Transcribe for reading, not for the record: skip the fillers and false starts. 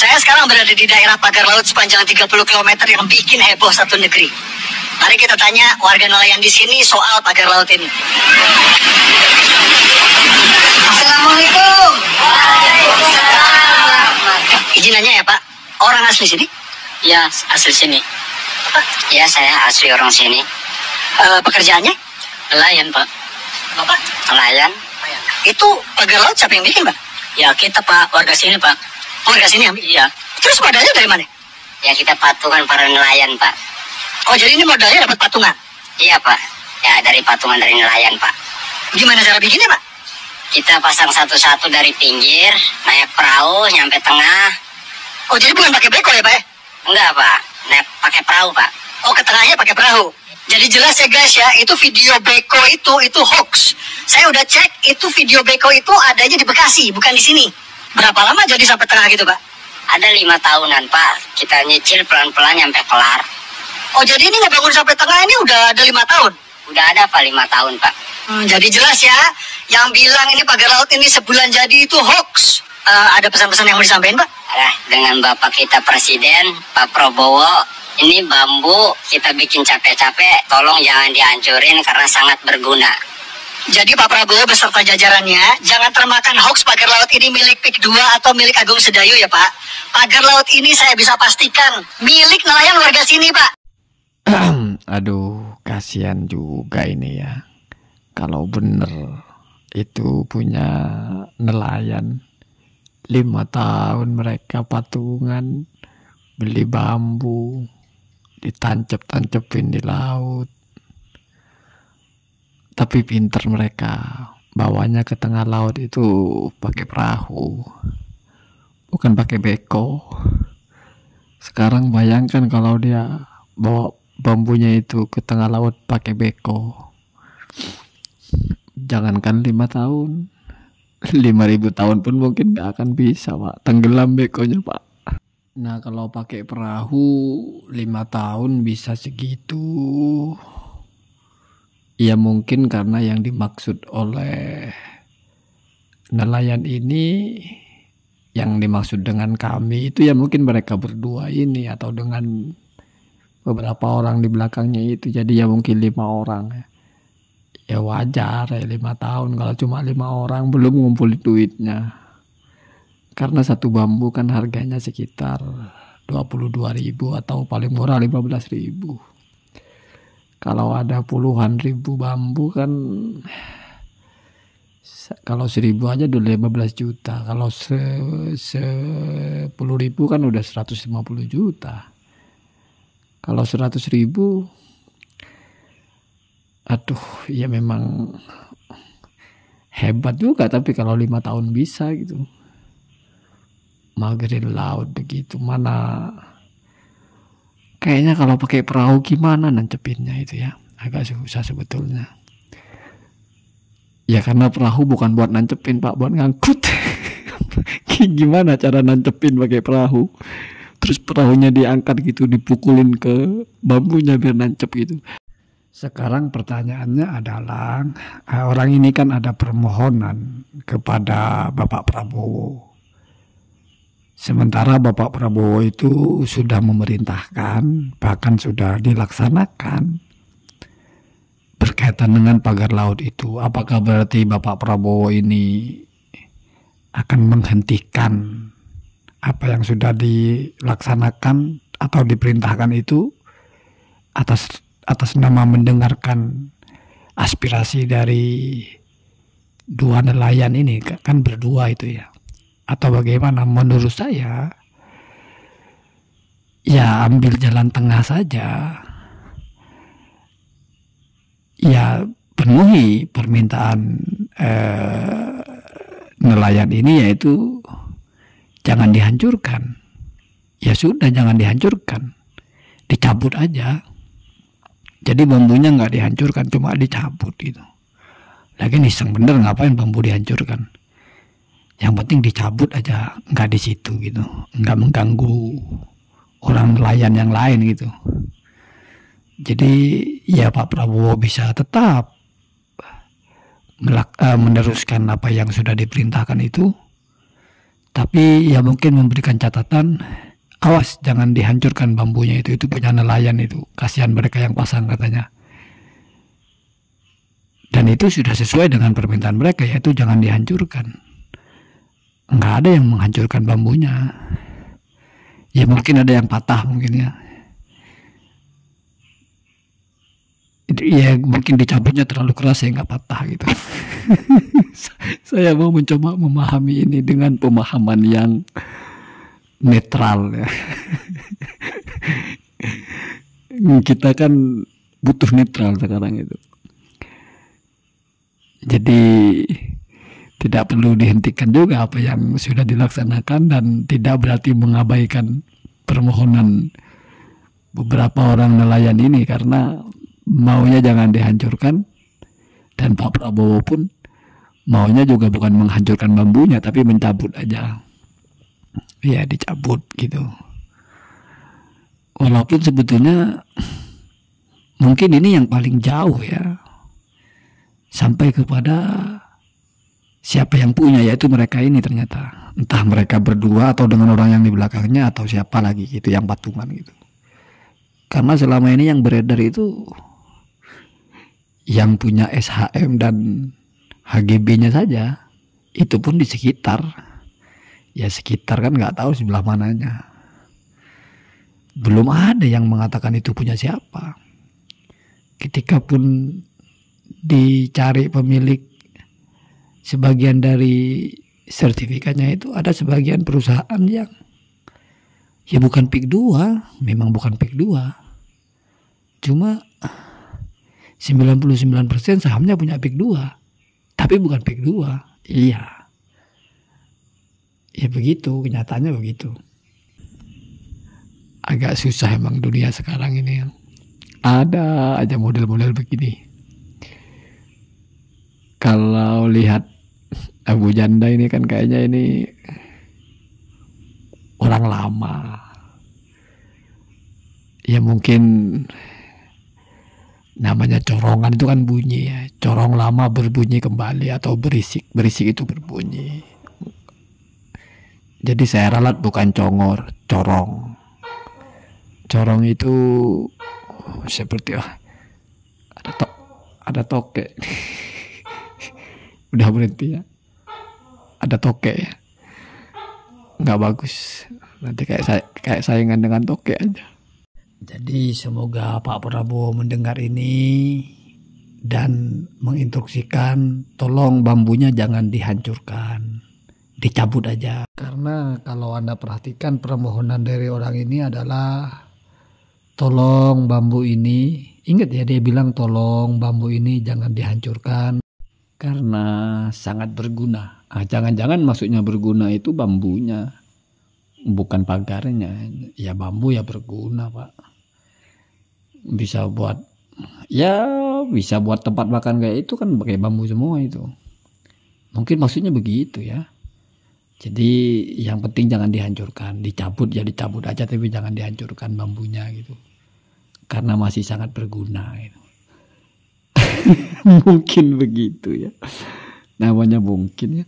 Saya sekarang berada di daerah pagar laut sepanjang 30 km yang bikin heboh satu negeri. Mari kita tanya warga nelayan di sini soal pagar laut ini. Assalamualaikum. Waalaikumsalam. Izin nanya ya Pak, orang asli sini? Ya, asli sini. Ya, saya asli orang sini. Pekerjaannya? Nelayan, Pak. Bapak? Nelayan. Itu pagar laut siapa yang bikin, Pak? Ya, kita, Pak, warga sini, Pak. Warga sini yang bikin? Iya. Terus modalnya dari mana? Ya, kita patungan para nelayan, Pak. Oh, jadi ini modalnya dapat patungan? Iya, Pak. Ya, dari patungan dari nelayan, Pak. Gimana cara bikinnya, Pak? Kita pasang satu-satu dari pinggir, naik perahu, nyampe tengah. Oh, jadi bukan pakai beko ya, Pak? Enggak, Pak. Naik pakai perahu, Pak. Oh, ke tengahnya pakai perahu. Jadi jelas ya guys ya, itu video beko itu hoax. Saya udah cek, itu video beko itu adanya di Bekasi, bukan di sini. Berapa lama jadi sampai tengah gitu, Pak? Ada 5 tahunan, Pak. Kita nyicil pelan-pelan nyampe kelar. Oh, jadi ini ngebangun sampai tengah ini udah ada 5 tahun? Udah ada, Pak, 5 tahun, Pak. Jadi jelas ya, yang bilang ini pagar laut ini sebulan jadi itu hoax. Ada pesan-pesan yang mau disampaikan, Pak? Dengan Bapak kita Presiden, Pak Prabowo, ini bambu kita bikin capek-capek, tolong jangan dihancurin karena sangat berguna. Jadi Pak Prabowo beserta jajarannya, jangan termakan hoax pagar laut ini milik PIK 2 atau milik Agung Sedayu ya Pak. Pagar laut ini saya bisa pastikan milik nelayan warga sini, Pak. Aduh, kasihan juga ini ya. Kalau bener itu punya nelayan, 5 tahun mereka patungan beli bambu, ditancep-tancepin di laut. Tapi pinter mereka, bawanya ke tengah laut itu pakai perahu, bukan pakai beko. Sekarang bayangkan kalau dia bawa bambunya itu ke tengah laut pakai beko. Jangankan 5 tahun, 5.000 tahun pun mungkin gak akan bisa, Pak. Tenggelam bekonya, Pak. Nah, kalau pakai perahu 5 tahun bisa segitu. Ya mungkin karena yang dimaksud oleh nelayan ini, yang dimaksud dengan kami itu ya mungkin mereka berdua ini atau dengan beberapa orang di belakangnya itu. Jadi ya mungkin 5 orang. Ya wajar ya 5 tahun kalau cuma 5 orang belum ngumpulin duitnya. Karena satu bambu kan harganya sekitar 22.000 atau paling murah 15.000. Kalau ada puluhan ribu bambu kan, kalau 1.000 aja udah 15 juta. Kalau 10.000 kan udah 150 juta. Kalau 100.000, aduh ya memang hebat juga. Tapi kalau 5 tahun bisa gitu, magerin laut begitu. Mana kayaknya kalau pakai perahu gimana nancepinnya itu ya, agak susah sebetulnya. Ya karena perahu bukan buat nancepin, Pak, buat ngangkut. Gimana cara nancepin pakai perahu? Terus perahunya diangkat gitu, dipukulin ke bambunya biar nancep gitu. Sekarang pertanyaannya adalah, orang ini kan ada permohonan kepada Bapak Prabowo. Sementara Bapak Prabowo itu sudah memerintahkan, bahkan sudah dilaksanakan berkaitan dengan pagar laut itu. Apakah berarti Bapak Prabowo ini akan menghentikan apa yang sudah dilaksanakan atau diperintahkan itu atas nama mendengarkan aspirasi dari dua nelayan ini, kan berdua itu ya? Atau bagaimana? Menurut saya ya ambil jalan tengah saja, ya penuhi permintaan nelayan ini, yaitu jangan dihancurkan. Ya sudah, jangan dihancurkan, dicabut aja. Jadi bambunya nggak dihancurkan, cuma dicabut gitu. Lagi iseng bener, ngapain bambu dihancurkan? Yang penting dicabut aja, nggak di situ gitu, nggak mengganggu orang nelayan yang lain gitu. Jadi ya Pak Prabowo bisa tetap meneruskan apa yang sudah diperintahkan itu, Tapi ya mungkin memberikan catatan, awas jangan dihancurkan bambunya itu punya nelayan itu, kasihan mereka yang pasang katanya. Dan itu sudah sesuai dengan permintaan mereka, yaitu jangan dihancurkan. Nggak ada yang menghancurkan bambunya. Ya mungkin ada yang patah mungkin ya. Ya mungkin dicabutnya terlalu keras ya nggak patah gitu. Saya mau mencoba memahami ini dengan pemahaman yang netral ya. Kita kan butuh netral sekarang itu. Jadi tidak perlu dihentikan juga apa yang sudah dilaksanakan, dan tidak berarti mengabaikan permohonan beberapa orang nelayan ini, karena maunya jangan dihancurkan. Dan Pak Prabowo pun maunya juga bukan menghancurkan bambunya, tapi mencabut aja. Ya dicabut gitu. Walaupun sebetulnya mungkin ini yang paling jauh ya, sampai kepada siapa yang punya, yaitu mereka ini ternyata. Entah mereka berdua atau dengan orang yang di belakangnya atau siapa lagi gitu yang patungan gitu. Karena selama ini yang beredar itu yang punya SHM dan HGB-nya saja, itu pun di sekitar. Ya sekitar kan nggak tahu sebelah mananya. Belum ada yang mengatakan itu punya siapa. Ketika pun dicari pemilik sebagian dari sertifikatnya, itu ada sebagian perusahaan yang ya bukan PIK 2, memang bukan PIK 2. Cuma 99% sahamnya punya PIK 2, tapi bukan PIK 2. Iya. Ya begitu, kenyataannya begitu. Agak susah emang dunia sekarang ini. Ada aja model-model begini. Kalau lihat Abu Janda ini kan kayaknya ini orang lama. Ya mungkin namanya corongan itu kan bunyi ya. Corong lama berbunyi kembali, atau berisik. Berisik itu berbunyi. Jadi saya ralat bukan congor, corong. Corong itu seperti ada tokek. Udah berhenti ya. Ada tokek ya. Nggak bagus. Nanti kayak saingan dengan tokek aja. Jadi semoga Pak Prabowo mendengar ini dan menginstruksikan, tolong bambunya jangan dihancurkan, dicabut aja. Karena kalau Anda perhatikan permohonan dari orang ini adalah tolong bambu ini, ingat ya dia bilang tolong bambu ini jangan dihancurkan karena sangat berguna. Jangan-jangan maksudnya berguna itu bambunya, bukan pagarnya. Ya bambu ya berguna Pak. Bisa buat tempat makan kayak itu kan pakai bambu semua itu. Mungkin maksudnya begitu ya. Jadi yang penting jangan dihancurkan, dicabut ya dicabut aja, tapi jangan dihancurkan bambunya gitu. Karena masih sangat berguna gitu. Mungkin begitu ya. Namanya mungkin ya.